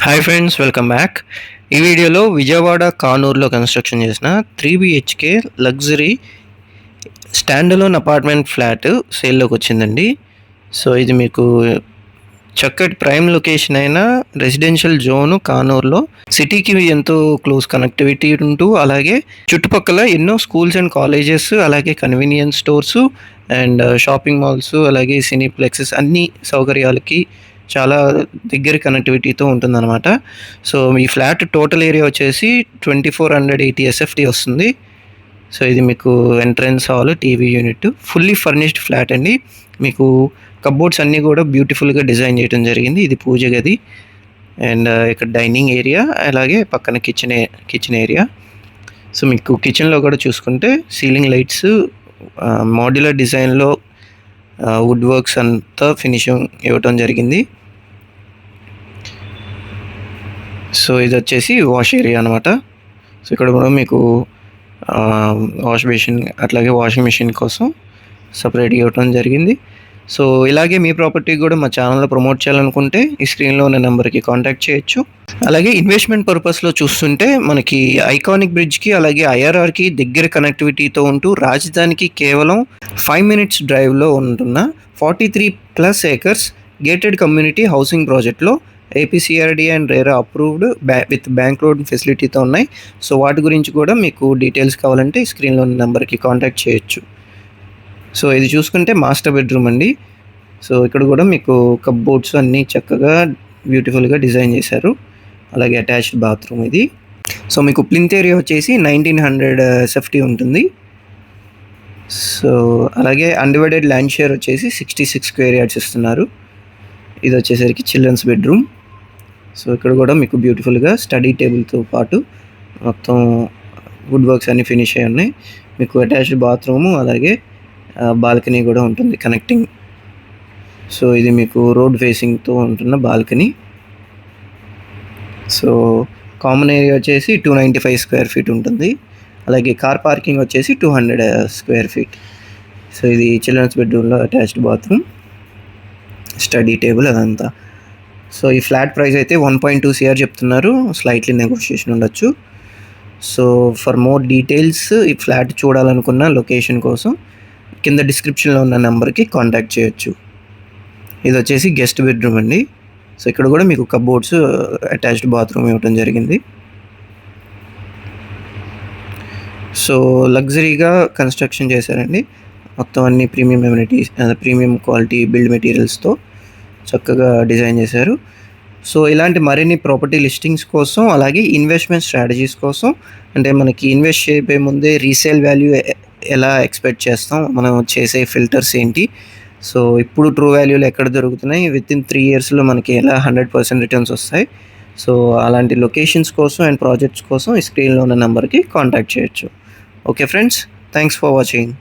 Hi friends, welcome back. ఈ వీడియోలో Vijayawada కానూరులో construction చేసిన 3 BHK luxury stand alone apartment flat సేల్లోకి వచ్చిందండి. సో ఇది మీకు చక్కటి ప్రైమ్ లొకేషన్ అయిన రెసిడెన్షియల్ జోను కానూరులో సిటీకి ఎంతో క్లోజ్ కనెక్టివిటీ ఉంటూ, అలాగే చుట్టుపక్కల ఎన్నో స్కూల్స్ అండ్ కాలేజెస్, అలాగే convenience stores and shopping malls, అలాగే సినీప్లెక్సెస్ అన్ని సౌకర్యాలకి చాలా దగ్గర కనెక్టివిటీతో ఉంటుందన్నమాట. సో ఈ ఫ్లాట్ టోటల్ ఏరియా వచ్చేసి 2480 SFT వస్తుంది. సో ఇది మీకు entrance hall, TV unit, fully furnished flat అండి. మీకు కబోర్డ్స్ అన్నీ కూడా బ్యూటిఫుల్గా డిజైన్ చేయడం జరిగింది. ఇది పూజ గది అండ్ ఇక్కడ డైనింగ్ ఏరియా, అలాగే పక్కన కిచెన్ ఏరియా. సో మీకు కిచెన్లో కూడా చూసుకుంటే సీలింగ్ లైట్స్, మాడ్యులర్ డిజైన్లో వుడ్ వర్క్స్ అంతా ఫినిషింగ్ ఇవ్వటం జరిగింది. సో ఇది వచ్చేసి వాష్ ఏరియా అనమాట. సో ఇక్కడ కూడా మీకు వాష్ బేసిన్, అట్లాగే వాషింగ్ మిషన్ కోసం సపరేట్గా ఇవ్వటం జరిగింది. సో ఇలాగే మీ ప్రాపర్టీ కూడా మా ఛానల్లో ప్రమోట్ చేయాలనుకుంటే ఈ స్క్రీన్లో ఉన్న నెంబర్కి కాంటాక్ట్ చేయొచ్చు. అలాగే ఇన్వెస్ట్మెంట్ పర్పస్లో చూస్తుంటే మనకి ఐకానిక్ బ్రిడ్జ్కి, అలాగే IRRకి దగ్గర కనెక్టివిటీతో ఉంటూ రాజధానికి కేవలం 5 minutes డ్రైవ్లో ఉంటున్న 43+ acres గేటెడ్ కమ్యూనిటీ హౌసింగ్ ప్రాజెక్ట్లో APCRD and RERA approved with bank loan ఫెసిలిటీతో ఉన్నాయి. సో వాటి గురించి కూడా మీకు డీటెయిల్స్ కావాలంటే స్క్రీన్లో ఉన్న నెంబర్కి కాంటాక్ట్ చేయొచ్చు. సో ఇది చూసుకుంటే మాస్టర్ బెడ్రూమ్ అండి. సో ఇక్కడ కూడా మీకు కప్బోర్డ్స్ అన్నీ చక్కగా బ్యూటిఫుల్గా డిజైన్ చేశారు. అలాగే అటాచ్డ్ బాత్రూమ్ ఇది. సో మీకు ప్లింత్ ఏరియా వచ్చేసి 1900 SFT ఉంటుంది. సో అలాగే అన్డివైడెడ్ ల్యాండ్ షేర్ వచ్చేసి 66 square yards ఇస్తున్నారు. ఇది వచ్చేసరికి చిల్డ్రన్స్ బెడ్రూమ్. సో ఇక్కడ కూడా మీకు బ్యూటిఫుల్గా స్టడీ టేబుల్తో పాటు మొత్తం వుడ్ వర్క్స్ అన్నీ ఫినిష్ అయ్యి ఉన్నాయి. మీకు అటాచ్డ్ బాత్రూము, అలాగే బాల్కనీ కూడా ఉంటుంది కనెక్టింగ్. సో ఇది మీకు రోడ్ ఫేసింగ్తో ఉంటున్న బాల్కనీ. సో కామన్ ఏరియా వచ్చేసి 295 square feet ఉంటుంది. అలాగే కార్ పార్కింగ్ వచ్చేసి 200 square feet. సో ఇది చిల్డ్రన్స్ బెడ్రూమ్లో అటాచ్డ్ బాత్రూమ్, స్టడీ టేబుల్ అదంతా. సో ఈ ఫ్లాట్ ప్రైస్ అయితే 1.2 CR చెప్తున్నారు. స్లైట్లీ నెగోషియేషన్ ఉండొచ్చు. సో ఫర్ మోర్ డీటెయిల్స్, ఈ ఫ్లాట్ చూడాలనుకున్న లొకేషన్ కోసం కింద డిస్క్రిప్షన్లో ఉన్న నెంబర్కి కాంటాక్ట్ చేయొచ్చు. ఇది వచ్చేసి గెస్ట్ బెడ్రూమ్ అండి. సో ఇక్కడ కూడా మీకు కబోర్డ్స్, అటాచ్డ్ బాత్రూమ్ ఇవ్వటం జరిగింది. సో లగ్జరీగా కన్స్ట్రక్షన్ చేశారండి. మొత్తం అన్ని premium amenities, premium quality build మెటీరియల్స్తో చక్కగా డిజైన్ చేశారు. సో ఇలాంటి మరిన్ని ప్రాపర్టీ లిస్టింగ్స్ కోసం, అలాగే ఇన్వెస్ట్మెంట్ స్ట్రాటజీస్ కోసం, అంటే మనకి ఇన్వెస్ట్ చేయబోయే ముందే రీసేల్ వాల్యూ ఎలా ఎక్స్పెక్ట్ చేస్తాం, మనం చేసే ఫిల్టర్స్ ఏంటి, సో ఇప్పుడు ట్రూ వాల్యూలు ఎక్కడ దొరుకుతున్నాయి, వితిన్ 3 yearsలో మనకి ఎలా 100% రిటర్న్స్ వస్తాయి. సో అలాంటి లొకేషన్స్ కోసం అండ్ ప్రాజెక్ట్స్ కోసం ఈ స్క్రీన్లో ఉన్న నెంబర్కి కాంటాక్ట్ చేయొచ్చు. Okay friends, thanks for watching.